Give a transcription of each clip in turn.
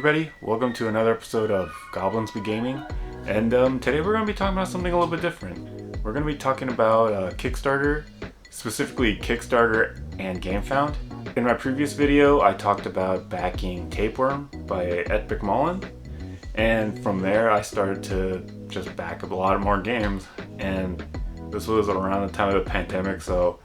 everybody, welcome to another episode of Goblins Be Gaming, and today we're going to be talking about something a little bit different. We're going to be talking about Kickstarter, specifically Kickstarter and GameFound. In my previous video, I talked about backing Tapeworm by Epic Mullen, and from there I started to just back up a lot more games, and this was around the time of the pandemic, so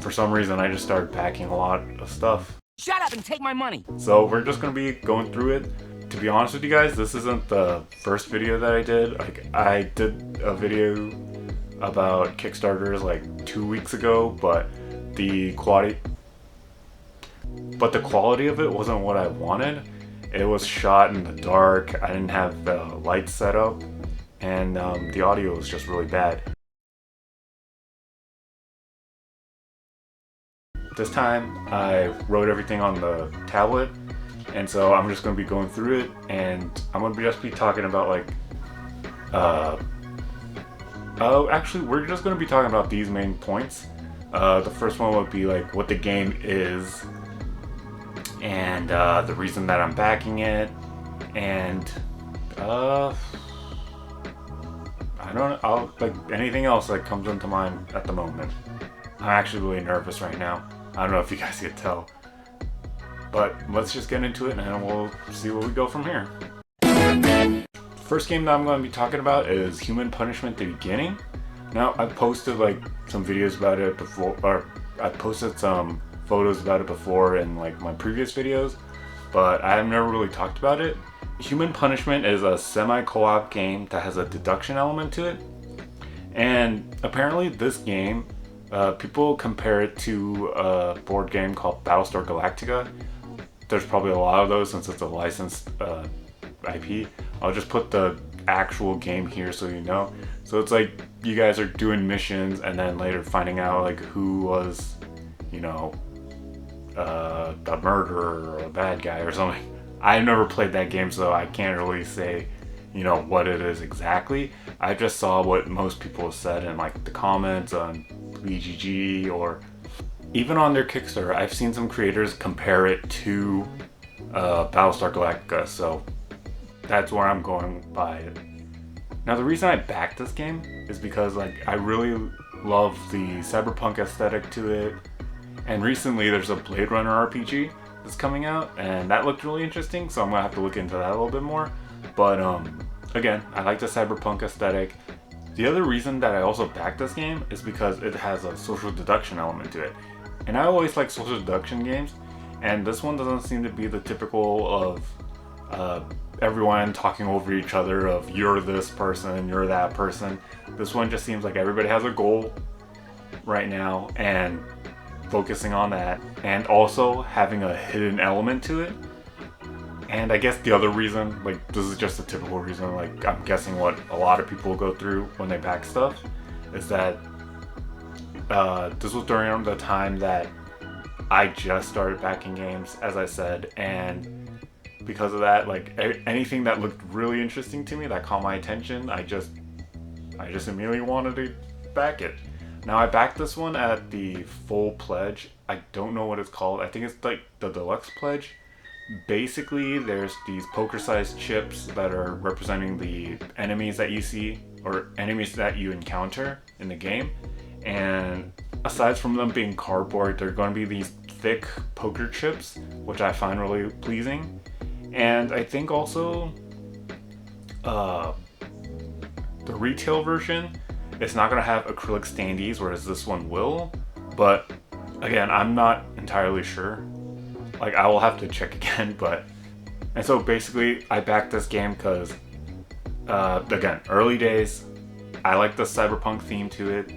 for some reason I just started backing a lot of stuff. Shut up and take my money! So we're just going to be going through it. To be honest with you guys, this isn't the first video that I did. I did a video about Kickstarters like 2 weeks ago, but the quality of it wasn't what I wanted. It was shot in the dark, I didn't have the lights set up, and the audio was just really bad. This time I wrote everything on the tablet, and so I'm just going to be going through it, and I'm going to just be talking about actually we're just going to be talking about these main points. The first one would be like what the game is, and the reason that I'm backing it, and I don't know, like anything else that comes into mind at the moment. I'm actually really nervous right now. I don't know if you guys can tell, but let's just get into it and we'll see where we go from here. First game that I'm going to be talking about is Human Punishment: The Beginning. Now, I've posted like some videos about it before, or I posted some photos about it before in like my previous videos, but I have never really talked about it. Human Punishment is a semi-co-op game that has a deduction element to it, and apparently this game, people compare it to a board game called Battlestar Galactica. There's probably a lot of those since it's a licensed IP. I'll just put the actual game here so you know. So it's like you guys are doing missions and then later finding out like who was, you know, a murderer or a bad guy or something. I've never played that game, so I can't really say, you know, what it is exactly. I just saw what most people have said in like the comments on BGG or even on their Kickstarter. I've seen some creators compare it to Battlestar Galactica, so that's where I'm going by it. Now, the reason I backed this game is because like I really love the cyberpunk aesthetic to it, and recently there's a Blade Runner RPG that's coming out, and that looked really interesting, so I'm gonna have to look into that a little bit more. But again, I like the cyberpunk aesthetic. The other reason that I also backed this game is because it has a social deduction element to it. And I always like social deduction games, and this one doesn't seem to be the typical of everyone talking over each other of you're this person, you're that person. This one just seems like everybody has a goal right now and focusing on that, and also having a hidden element to it. And I guess the other reason, like this is just a typical reason, like I'm guessing what a lot of people go through when they back stuff, is that this was during the time that I just started backing games, as I said, and because of that, like anything that looked really interesting to me that caught my attention, I just immediately wanted to back it. Now, I backed this one at the full pledge. I don't know what it's called. I think it's like the deluxe pledge. Basically, there's these poker-sized chips that are representing the enemies that you see or enemies that you encounter in the game. And aside from them being cardboard, they're going to be these thick poker chips, which I find really pleasing. And I think also the retail version, it's not going to have acrylic standees, whereas this one will. But again, I'm not entirely sure. Like, I will have to check again, and so basically I backed this game because, again, early days, I like the cyberpunk theme to it,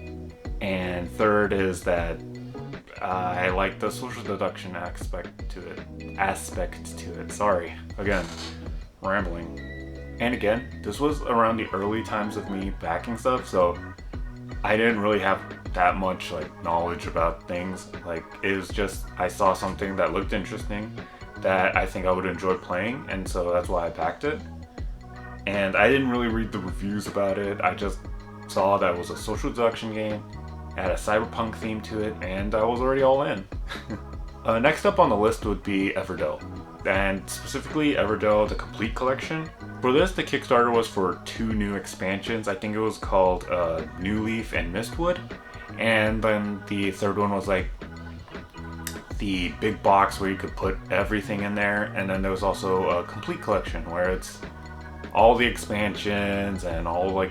and third is that I like the social deduction aspect to it. Sorry, again, rambling. And again, this was around the early times of me backing stuff, so I didn't really have that much like knowledge about things. Like, it was just I saw something that looked interesting that I think I would enjoy playing, and so that's why I backed it. And I didn't really read the reviews about it. I just saw that it was a social deduction game, had a cyberpunk theme to it, and I was already all in. Next up on the list would be Everdell. and specifically Everdell, the Complete Collection. For this, the Kickstarter was for 2 new expansions. I think it was called New Leaf and Mistwood, and then the third one was like the big box where you could put everything in there, and then there was also a Complete Collection where it's all the expansions and all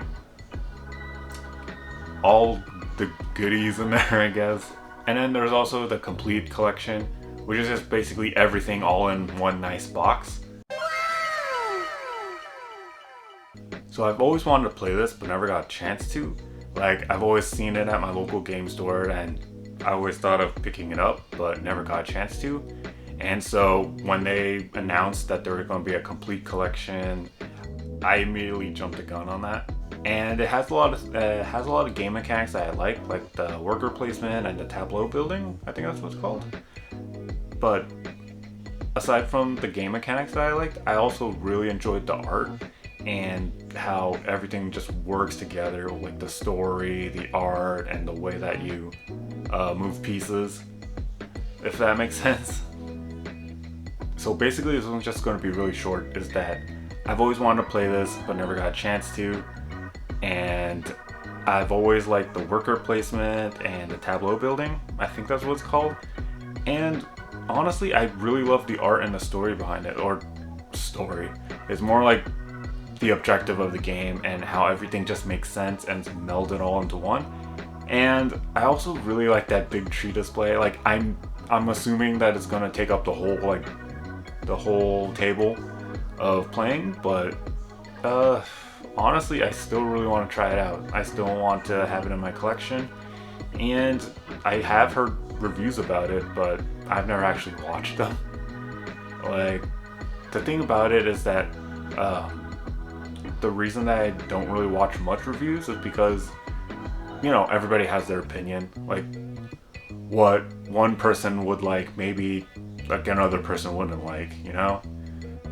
the goodies in there, I guess. And then there's also the Complete Collection, which is just basically everything all in one nice box. So I've always wanted to play this, but never got a chance to. Like, I've always seen it at my local game store, and I always thought of picking it up, but never got a chance to. And so when they announced that there was going to be a Complete Collection, I immediately jumped the gun on that. And it has a lot of game mechanics that I like the worker placement and the tableau building. I think that's what it's called. But aside from the game mechanics that I liked, I also really enjoyed the art and how everything just works together, like the story, the art, and the way that you move pieces, if that makes sense. So basically this one's just going to be really short, is that I've always wanted to play this but never got a chance to, and I've always liked the worker placement and the tableau building, I think that's what it's called. And honestly, I really love the art and the story behind it, or story. It's more like the objective of the game and how everything just makes sense and is melded all into one. And I also really like that big tree display. Like, I'm assuming that it's gonna take up the whole table of playing, but honestly, I still really want to try it out. I still want to have it in my collection, and I have heard reviews about it, but I've never actually watched them. Like, the thing about it is that the reason that I don't really watch much reviews is because, you know, everybody has their opinion. Like, what one person would like, maybe like another person wouldn't like, you know?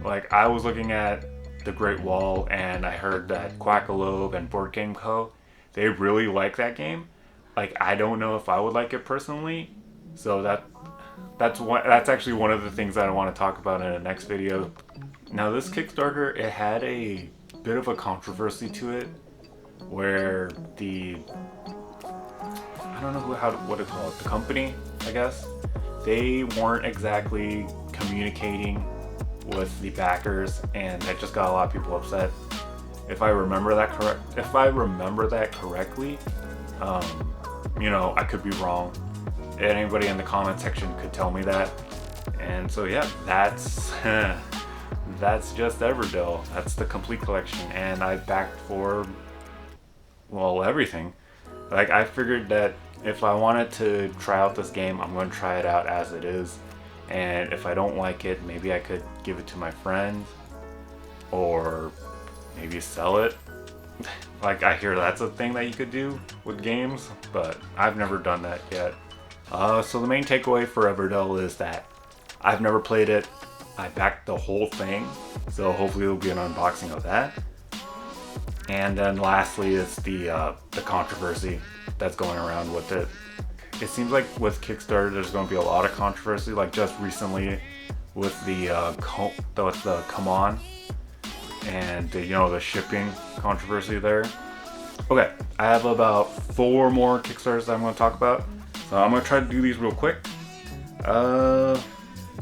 Like, I was looking at The Great Wall, and I heard that Quackalope and Board Game Co., they really like that game. Like, I don't know if I would like it personally, so that's actually one of the things that I want to talk about in the next video. Now, this Kickstarter, it had a bit of a controversy to it, where I don't know what to call it, the company, I guess, they weren't exactly communicating with the backers, and that just got a lot of people upset. If I remember that correctly, you know, I could be wrong. Anybody in the comment section could tell me that. And so yeah, that's just Everdell. That's the Complete Collection, and I backed for, well, everything. Like, I figured that if I wanted to try out this game, I'm going to try it out as it is. And if I don't like it, maybe I could give it to my friend, or maybe sell it. Like, I hear that's a thing that you could do with games, but I've never done that yet. So the main takeaway for Everdell is that I've never played it. I backed the whole thing, so hopefully there'll be an unboxing of that. And then lastly is the controversy that's going around with it. It seems like with Kickstarter there's going to be a lot of controversy, like just recently with the Come On and the shipping controversy there. Okay, I have about 4 more Kickstarters that I'm going to talk about, so I'm going to try to do these real quick. The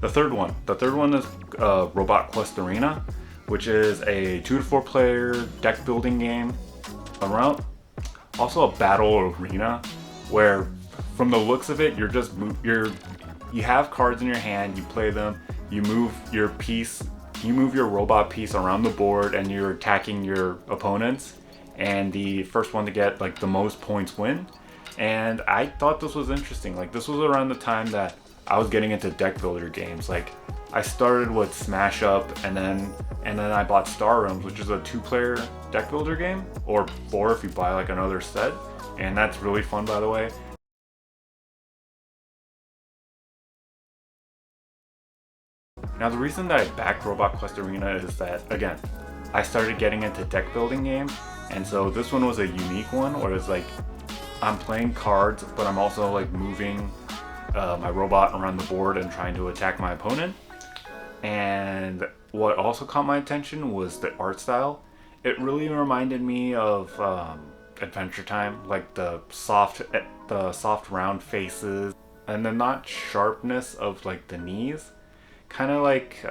third one is Robot Quest Arena, which is a 2 to 4 player deck building game around, also a battle arena, where from the looks of it, you have cards in your hand, you play them, you move your robot piece around the board, and you're attacking your opponents, and the first one to get like the most points win. And I thought this was interesting. Like, this was around the time that I was getting into deck builder games. Like, I started with Smash Up, and then I bought Star Realms, which is a 2-player deck builder game, or 4 if you buy like another set, and that's really fun, by the way. Now, the reason that I backed Robot Quest Arena is that, again, I started getting into deck building games, and so this one was a unique one where it's like I'm playing cards, but I'm also like moving my robot around the board and trying to attack my opponent. And what also caught my attention was the art style. It really reminded me of Adventure Time, like the soft round faces, and the not sharpness of like the knees. Kind of like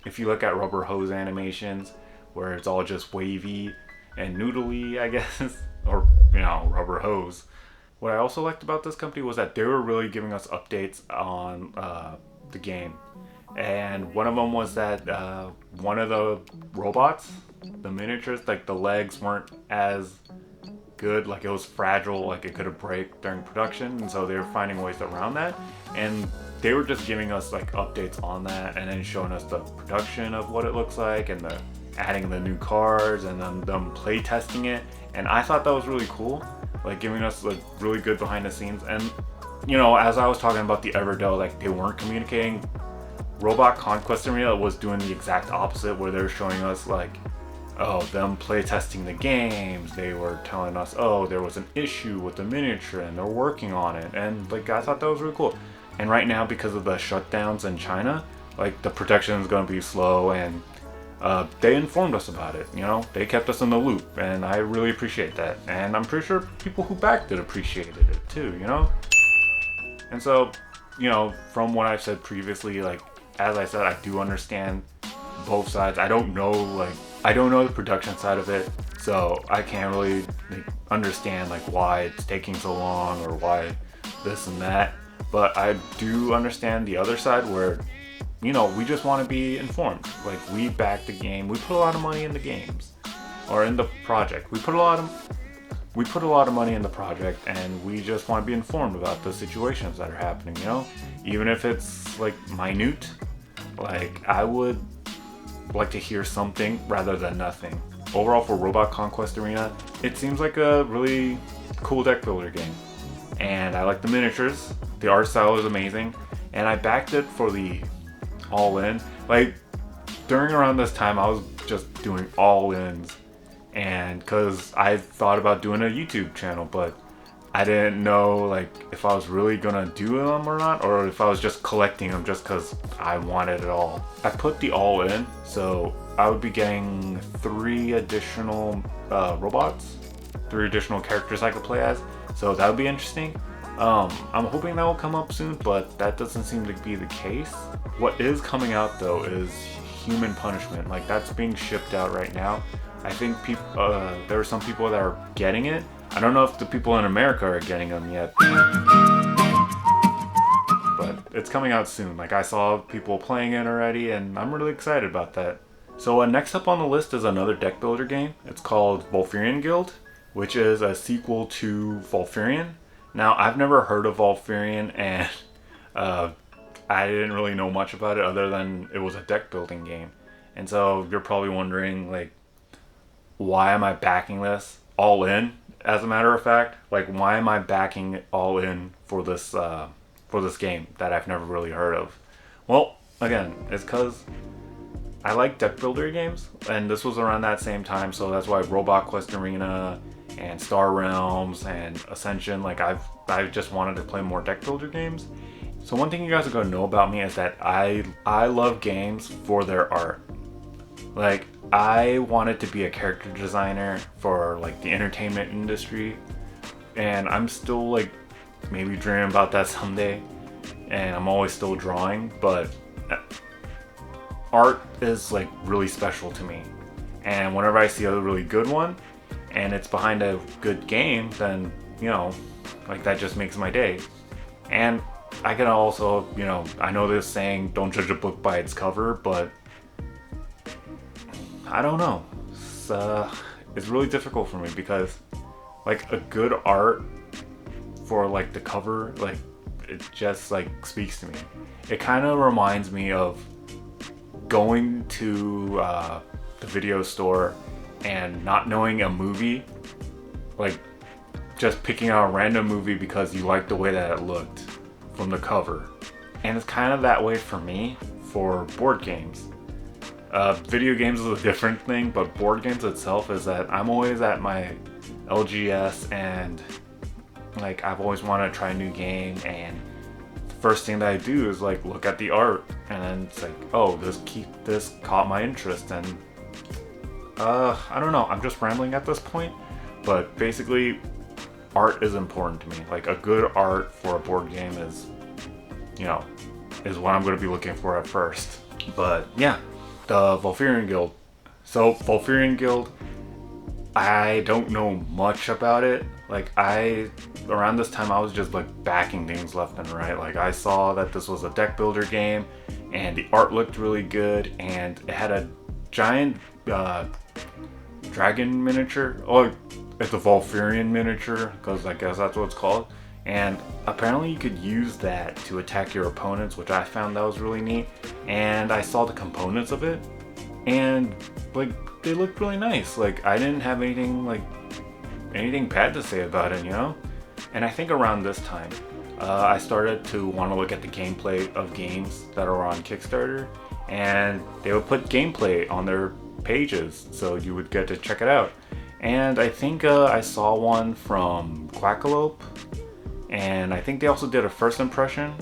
if you look at rubber hose animations, where it's all just wavy and noodly, I guess, or rubber hose. What I also liked about this company was that they were really giving us updates on the game. And one of them was that one of the robots, the miniatures, like the legs weren't as good, like it was fragile, like it could have break during production, and so they were finding ways around that. And they were just giving us like updates on that, and then showing us the production of what it looks like, and the adding the new cars, and then them play testing it. And I thought that was really cool, like giving us like really good behind the scenes. And as I was talking about the Everdell, like they weren't communicating. Robot Conquest Arena was doing the exact opposite, where they were showing us like, oh, them play testing the games. They were telling us, oh, there was an issue with the miniature and they're working on it. And like I thought that was really cool. And right now, because of the shutdowns in China, like the production is going to be slow, and they informed us about it. They kept us in the loop, and I really appreciate that. And I'm pretty sure people who backed it appreciated it too. And so, from what I've said previously, like as I said, I do understand both sides. I don't know the production side of it, so I can't really understand like why it's taking so long or why this and that. But I do understand the other side, where we just want to be informed. Like, we back the game, we put a lot of money in the games or in the project. We put a lot of money in the project, and we just want to be informed about the situations that are happening. Even if it's like minute, like I would like to hear something rather than nothing. Overall, for Robot Conquest Arena, it seems like a really cool deck builder game, and I like the miniatures. The art style is amazing, and I backed it for the all-in. Like during around this time, I was just doing all-ins, and because I thought about doing a YouTube channel, but I didn't know like if I was really gonna do them or not, or if I was just collecting them just because I wanted it all. I put the all in, so I would be getting 3 additional robots, 3 additional characters I could play as, so that would be interesting. I'm hoping that will come up soon, but that doesn't seem to be the case. What is coming out though is Human Punishment. Like, that's being shipped out right now. I think there are some people that are getting it. I don't know if the people in America are getting them yet, but it's coming out soon. Like, I saw people playing it already, and I'm really excited about that. So next up on the list is another deck builder game. It's called Valorant Guild, which is a sequel to Valorant. Now, I've never heard of Valorant, and I didn't really know much about it other than it was a deck building game. And so you're probably wondering, like, why am I backing this all in? As a matter of fact, like, why am I backing it all in for this game that I've never really heard of? Well, again, it's because I like deck builder games, and this was around that same time, so that's why Robot Quest Arena and Star Realms and Ascension, like I just wanted to play more deck builder games. So one thing you guys are gonna know about me is that I love games for their art. Like, I wanted to be a character designer for like the entertainment industry, and I'm still like maybe dreaming about that someday, and I'm always still drawing, but art is like really special to me. And whenever I see a really good one and it's behind a good game, then like that just makes my day. And I can also, I know this saying, don't judge a book by its cover, but I don't know. It's really difficult for me because like a good art for like the cover, like it just like speaks to me. It kind of reminds me of going to the video store and not knowing a movie, like just picking out a random movie because you like the way that it looked from the cover. And it's kind of that way for me for board games. Video games is a different thing, but board games itself is that I'm always at my LGS, and like I've always wanted to try a new game, and first thing that I do is like look at the art, and then it's like, oh, this caught my interest, and I don't know, I'm just rambling at this point, but basically art is important to me. Like a good art for a board game is, you know, is what I'm going to be looking for at first. But yeah, the Valorant Guild. So Valorant Guild, I don't know much about it. Like around this time I was just like backing things left and right. Like I saw that this was a deck builder game and the art looked really good, and it had a giant dragon miniature. Oh, it's a Valorant miniature, because I guess that's what it's called. And apparently you could use that to attack your opponents, which I found that was really neat. And I saw the components of it, and like they looked really nice. Like I didn't have anything bad to say about it, you know? And I think around this time, I started to want to look at the gameplay of games that are on Kickstarter, and they would put gameplay on their pages, so you would get to check it out. And I think I saw one from Quackalope, and I think they also did a first impression.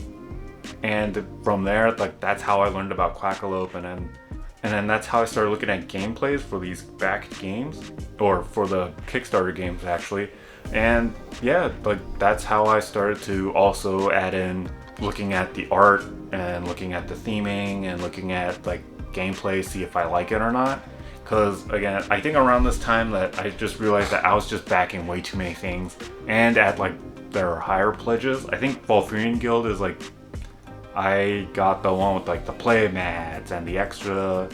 And from there, like that's how I learned about Quackalope, and then that's how I started looking at gameplays for these backed games, or for the Kickstarter games actually. And yeah, like that's how I started to also add in looking at the art and looking at the theming and looking at like gameplay, see if I like it or not. Because again, I think around this time that I just realized that I was just backing way too many things, and at like their higher pledges. I think Valorant Guild is like, I got the one with like the play mats and the extra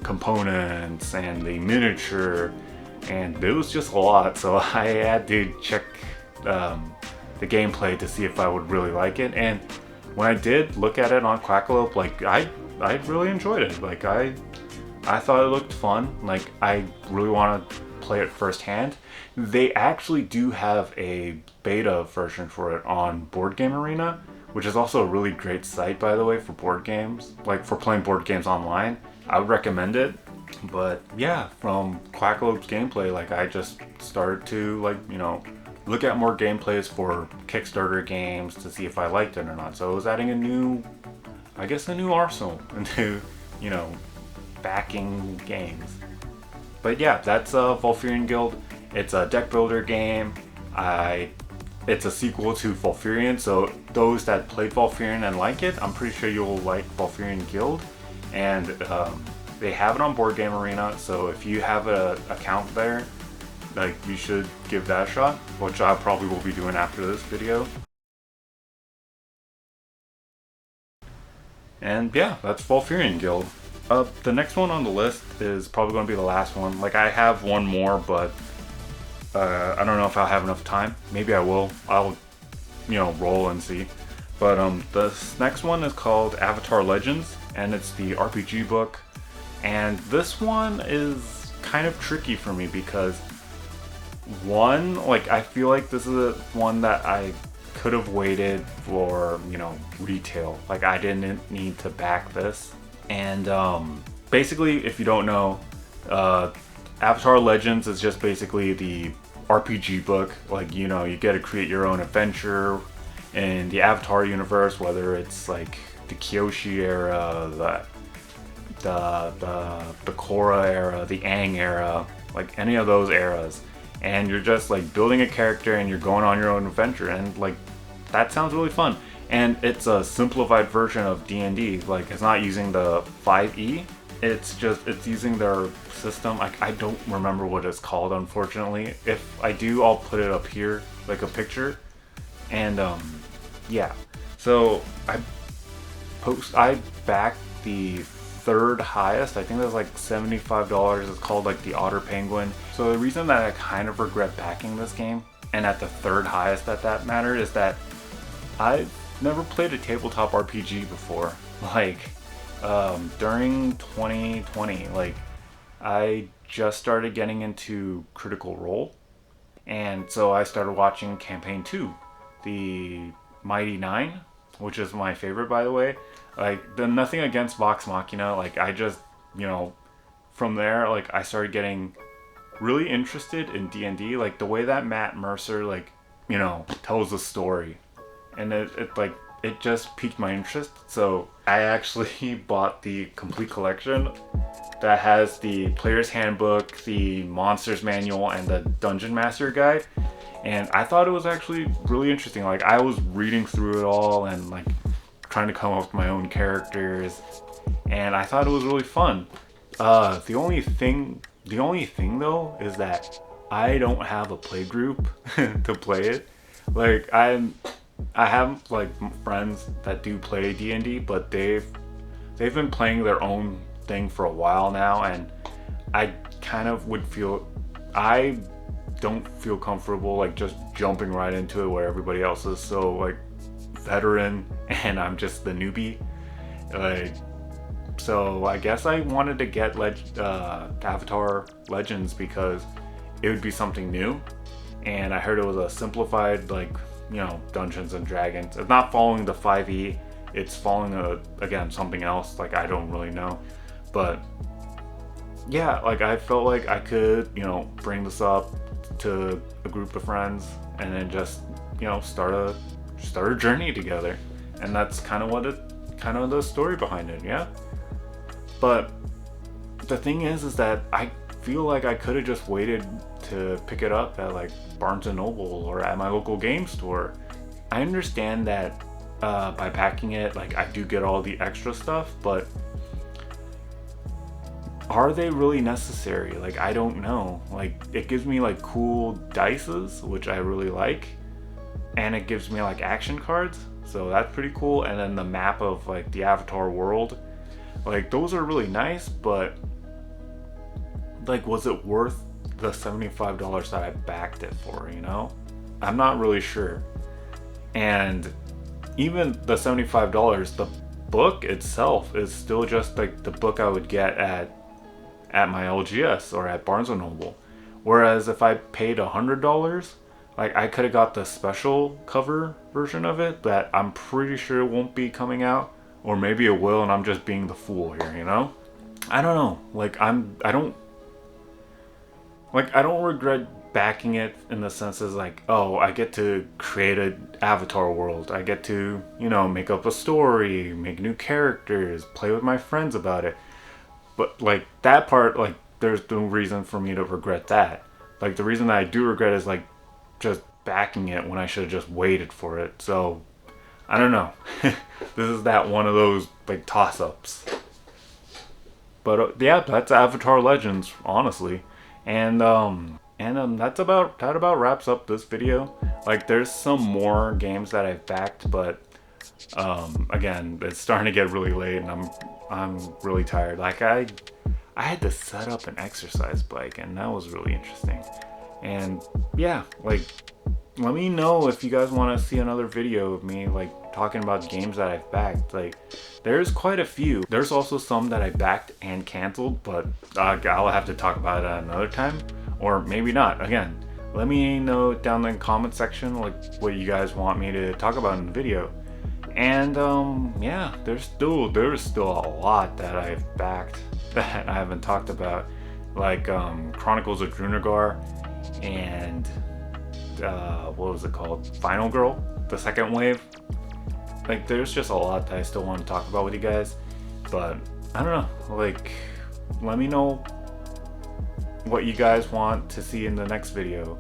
components and the miniature, and it was just a lot, so I had to check the gameplay to see if I would really like it. And when I did look at it on Quackalope, like I really enjoyed it. Like I thought it looked fun. Like I really want to play it firsthand. They actually do have a beta version for it on Board Game Arena, which is also a really great site, by the way, for board games, like for playing board games online. I would recommend it. But yeah, from Quackalope's gameplay, like I just started to like, you know, look at more gameplays for Kickstarter games to see if I liked it or not. So it was adding a new arsenal into, you know, backing games. But yeah, that's Valorant Guild. It's a deck builder game. It's a sequel to Valorant, so those that played Valorant and like it, I'm pretty sure you'll like Valorant Guild. And they have it on Board Game Arena, so if you have an account there, like you should give that a shot, which I probably will be doing after this video. And yeah, that's Valorant Guild. The next one on the list is probably going to be the last one. Like I have one more, but I don't know if I'll have enough time. Maybe I will. I'll, you know, roll and see. But this next one is called Avatar Legends, and it's the RPG book. And this one is kind of tricky for me because one, like I feel like this is a one that I could have waited for, you know, retail. Like I didn't need to back this. And basically, if you don't know, Avatar Legends is just basically the RPG book. Like, you know, you get to create your own adventure in the Avatar universe, whether it's like the Kyoshi era, the Korra era, the Aang era, like any of those eras. And you're just like building a character and you're going on your own adventure, and like that sounds really fun. And it's a simplified version of D&D. Like it's not using the 5e. It's using their system. I don't remember what it's called, unfortunately. If I do, I'll put it up here, like a picture. And yeah. So I backed the third highest. I think that's like $75. It's called like the Otter Penguin. So the reason that I kind of regret backing this game, and at the third highest at that matter, is that I've never played a tabletop RPG before. Like during 2020, like I just started getting into Critical Role, and so I started watching Campaign 2, the Mighty Nine, which is my favorite, by the way. Like, nothing against Vox Machina. Like, I just, you know, from there, like, I started getting really interested in D&D. Like, the way that Matt Mercer, like, you know, tells a story. And it like, it just piqued my interest. So I actually bought the complete collection that has the player's handbook, the monsters manual, and the dungeon master guide. And I thought it was actually really interesting. Like, I was reading through it all and like trying to come up with my own characters, and I thought it was really fun. The only thing though is that I don't have a play group to play it. Like, I have like friends that do play D&D, but they've been playing their own thing for a while now, and I kind of I don't feel comfortable like just jumping right into it where everybody else is so like veteran and I'm just the newbie. Like, so I guess I wanted to get Avatar Legends because it would be something new, and I heard it was a simplified, like, you know, Dungeons and Dragons. It's not following the 5e, it's following again something else, like I don't really know. But yeah, like I felt like I could, you know, bring this up to a group of friends and then just, you know, start a journey together. And that's kind of the story behind it, yeah. But the thing is that I feel like I could have just waited to pick it up at like Barnes and Noble or at my local game store. I understand that by packing it, like, I do get all the extra stuff, but are they really necessary? Like, I don't know. Like, it gives me like cool dices, which I really like, and it gives me like action cards, so that's pretty cool. And then the map of like the Avatar world, like, those are really nice, but like, was it worth the $75 that I backed it for, you know? I'm not really sure. And even the $75, the book itself is still just like the book I would get at my LGS or at Barnes & Noble. Whereas if I paid $100, like, I could have got the special cover version of it that I'm pretty sure it won't be coming out, or maybe it will and I'm just being the fool here, you know? I don't know. Like, I don't regret backing it in the sense as like, oh, I get to create an Avatar world. I get to, you know, make up a story, make new characters, play with my friends about it. But like, that part, like, there's no reason for me to regret that. Like, the reason that I do regret is like just backing it when I should have just waited for it. So I don't know. This is that one of those like toss-ups. But yeah, that's Avatar Legends, honestly. And that about wraps up this video. Like, there's some more games that I've backed, but again, it's starting to get really late and I'm really tired. Like, I had to set up an exercise bike, and that was really interesting. And yeah, like, let me know if you guys want to see another video of me like talking about games that I've backed. Like, there's quite a few. There's also some that I backed and canceled, but I'll have to talk about it another time, or maybe not. Again, let me know down in the comment section like what you guys want me to talk about in the video. And yeah, there's still a lot that I've backed that I haven't talked about, like Chronicles of Drunagar and what was it called? Final Girl, the second wave. Like, there's just a lot that I still want to talk about with you guys, but I don't know, like, let me know what you guys want to see in the next video.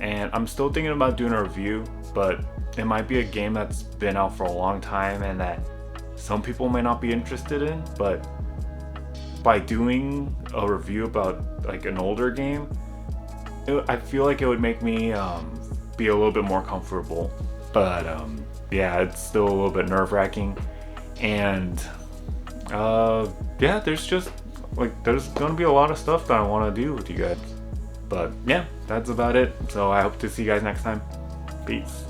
And I'm still thinking about doing a review, but it might be a game that's been out for a long time and that some people may not be interested in, but by doing a review about like an older game, I feel like it would make me be a little bit more comfortable. But yeah, it's still a little bit nerve-wracking. And yeah, there's gonna be a lot of stuff that I want to do with you guys. But yeah, that's about it. So I hope to see you guys next time. Peace.